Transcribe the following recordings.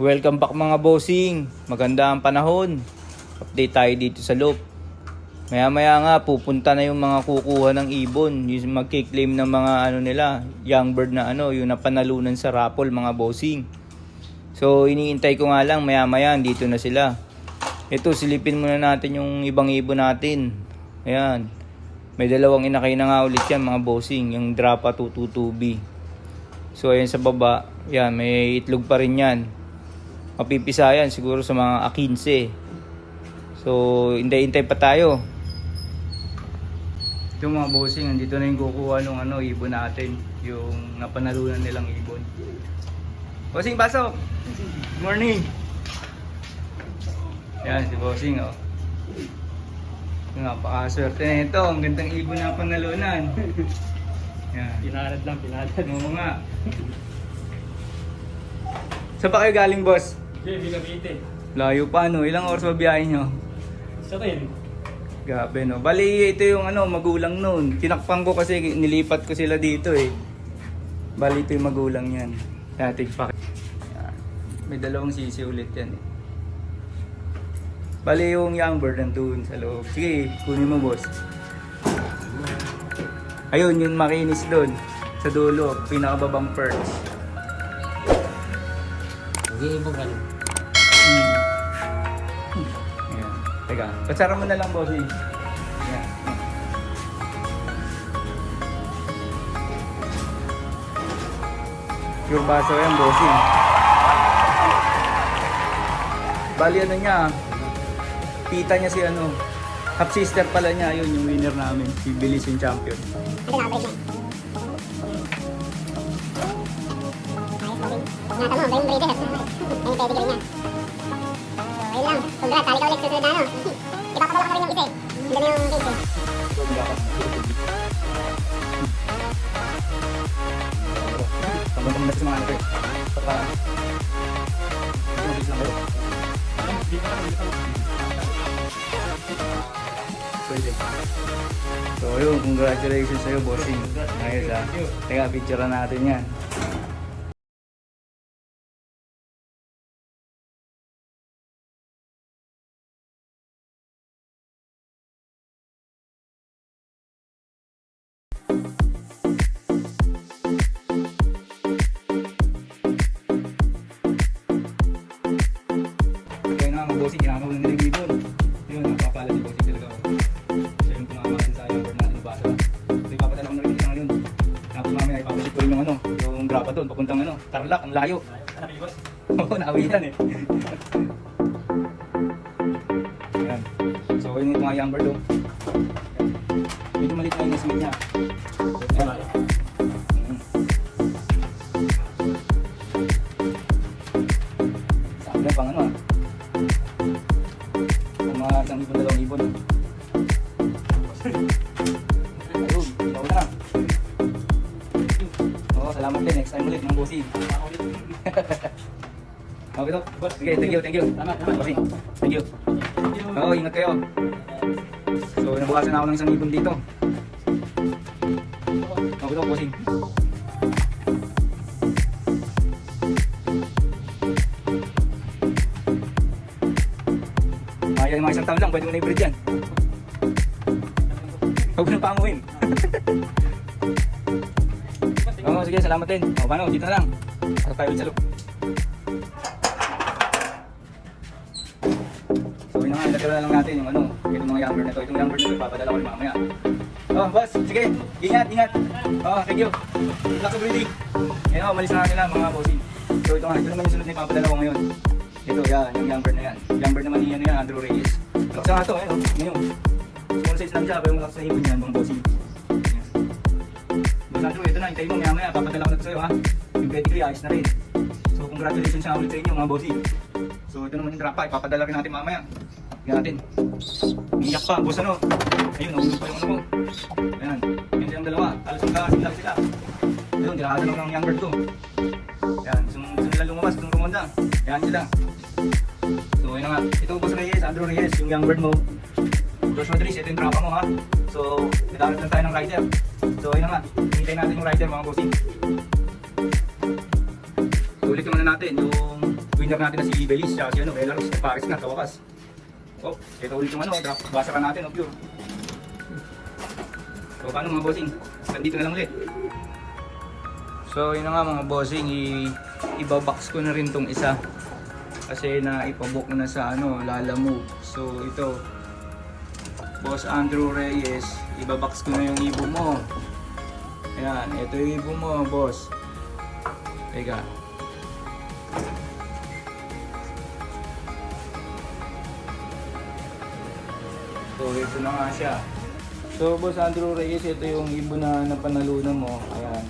Welcome back mga bossing. Maganda ang panahon. Update tayo dito sa loop. Maya maya nga pupunta na yung mga kukuha ng ibon. Yung magki-claim ng mga nila, young bird na yung napanalunan sa raffle mga bossing. So iniintay ko nga lang maya maya dito na sila. Ito silipin muna natin yung ibang ibon natin. Ayan. May dalawang inakay na nga ulit yan mga bossing. Yung Drapa 222B. So ayan sa baba. Yan may itlog pa rin yan. Mapipisa yan siguro sa mga A15. So hintay-hintay pa tayo. Ito mga bossing, andito na yung kukuha ng ibon natin, yung napanalunan nilang ibon. Bossing, pasok. Good morning. Yan si bossing napakaswerte na ito, ang gandang ibon na panalunan. Yan. Pinalad. Oo nga. Saan pa kayo galing, boss? Cavite. Layo pa, ilang oras ba biyahe nyo? Sa rin. Gabi, no? Bali, ito yung magulang nun. Tinakpan ko kasi nilipat ko sila dito eh. Bali, ito yung magulang yan. Dating pa. May dalawang sisi ulit yan eh. Bali, yung young bird nandun sa loob. Sige, kunin mo, boss. Ayun, yung makinis doon. Sa dulo, pinakababang perch. Hindi mo ganun. Ayan. Teka, patsara mo na lang, boss. Ayan. Pure baso yan, bossing. Bali niya, tita niya si half sister pala niya, yun yung winner namin, si Bilis yung champion. Natanong, ba yung breeder? Ayun, pedigree niya. So, ayun lang. Congrats, hali ka ulit susunod na Ipapabala ko rin yung isa eh. Ang dami yung case eh. Pagbantam na sa mga eh. Pagka... Mabilis lang kayo. Pwede. So yun, congratulations sa'yo, bossing. Ayos Teka, picture natin yan. Bossing, kinakawin nila yung ibon. Yun, napapala si bossing talaga. Siya yung tumamahan sa yung bird natin nabasa. So ipapadala ko na rin isang yun. Tapos mamaya ipapasit ko rin yung Drapa doon, papuntang Tarlac, ang layo. Oo, nakawitan eh. Ayan. So yun yung mga young bird doon. Medyo maliit na yung nesmate niya. Sabi lang pang isang ibon, dalawang ibon. Ayun, ikaw na. Oo, salamat din. Next time ulit mga bossing. Okay to? Sige, thank you. Bossing, thank you. Oo, ingat kayo. So, nabukasan na ako ng isang ibon dito. Okay to, bossing. Yung mga isang taon lang, pwede mo na i-breed yan. Huwag mo nang panguhin. Oo, sige, salamat din. O, paano? Dito na lang. Pasok tayo ulit sa loob. So, yun na nga, ilagay na lang natin yung itong mga young bird na to. Itong young bird na to, papadala ko rin mamaya. Oh, boss, sige. Ingat. Oh, thank you. Luck sa breeding. Ayun, umalis na natin lang mga bossing. So, ito naman yung sunod na ipapadala ko ngayon. Ito, yan, yung young bird na yan. Young bird naman yan, Andrew Reyes. Malakas nga ito, ngayon. Small size lang siya, pero malakas na ibon yan, mga bossing. Boss Andrew, ito na, hintayin mo, maya, papadala ko na ito sa'yo, ha. Yung pedigree, ayos na rin. So, congratulations sa ulit sa inyo, mga bossing. So, ito naman yung Drapa, ipapadala rin natin mamaya. Tignan natin. Iyak pa, boss Ayun, nahulog pa yung ko. Ayan, yun silang dalawa. Alas yung kasinlag sila. Ayun, tinakasan lang ng young bird ko. Ayan, gusto nila lumabas, gusto nung rumonda. Ayan sila. So, So yun na nga. Ito Boss Reyes, Andrew Reyes, yung young bird mo. Joshua Dries, ito yung tropa mo ha. So, nagkaroon lang tayo ng rider. So yun na nga. Hintayin natin yung rider mga bossing. So ulit muna natin yung winner natin na si Belis, siya si Belarus, Paris na, kawakas. Oh, ito ulit yung basa ka natin, pure. So paano mga bossing? Nandito na lang ulit. So yun na nga mga bossing, ibabox ko na rin tong isa. Kasi na ipabook ko na sa Lala Move. So ito, Boss Andrew Reyes, ibabox ko na yung ibon mo. Ayan, ito yung ibon mo, boss. Teka. So ito na nga siya. So Boss Andrew Reyes, ito yung ibon na napanalunan mo. Ayan.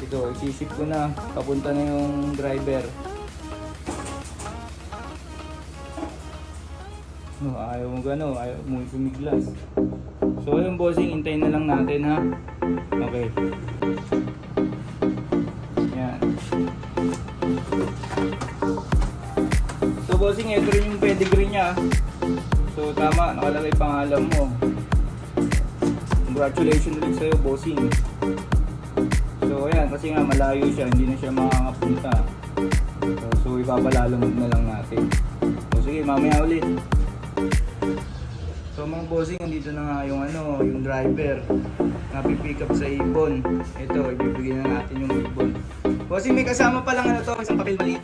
Ito, isisip ko na. Papunta na yung driver. Ayaw mo ayaw mo pumiglas. So yung bossing, hintayin na lang natin ha. Okay. Yan. So bossing, ito rin yung pedigree niya. So tama, nakalagay pangalan mo. Congratulations ulit sa'yo bossing. So ayan, kasi nga malayo siya, hindi na siya makakapunta. So ipapalalamog na lang natin. So sige, mamaya ulit. So mga bossing, andito na nga yung yung driver na pipick up sa ibon. Ito, ibibigay na natin yung ibon. Bossing, may kasama pa lang isang papel maliit.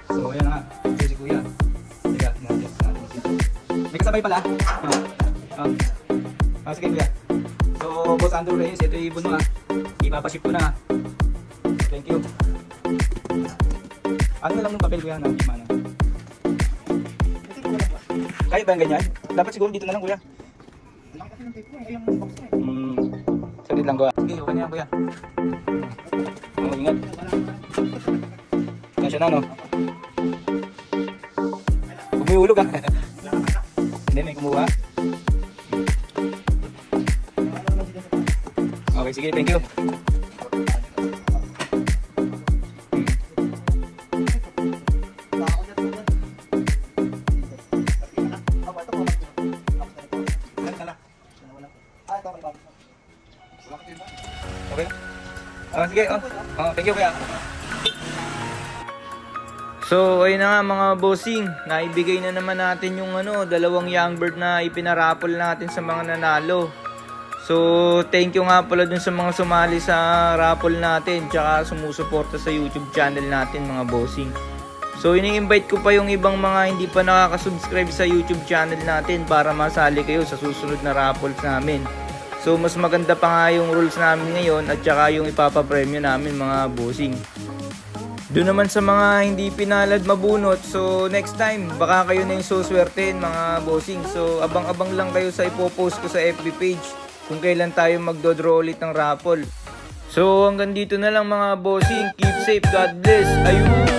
So ayan nga, ito si kuya. Teka, natin. May kasabay pala. Sige kuya. So Boss Andrew Reyes, ito yung ibon mo ipapaship ko na. Thank you. Ano na lang yung papel kuya na mana? Kaya ba yung ganyan? Dapat siguro dito na lang kuya. Saglit lang kuya. Sige, okay na yan kuya. Ingat. Yan siya na Huwag mo iulog Hindi, may kumuha. Okay, sige, thank you. Okay. Sige. Thank you kuya. So ayun na nga mga bossing, naibigay na naman natin yung dalawang young bird na ipinarapol natin sa mga nanalo. So thank you nga pala dun sa mga sumali sa raffle natin, tsaka sumusuporta sa YouTube channel natin mga bossing. So ini-invite ko pa yung ibang mga hindi pa nakaka-subscribe sa YouTube channel natin para masali kayo sa susunod na raffles namin. So mas maganda pa nga yung rules namin ngayon at saka yung ipapapremyo namin mga bossing. Doon naman sa mga hindi pinalad mabunot, so next time baka kayo na yung suswertein mga bossing. So abang-abang lang kayo sa ipopost ko sa FB page kung kailan tayo magdodraw ulit ng raffle. So hanggang dito na lang mga bossing. Keep safe, God bless. Ayun!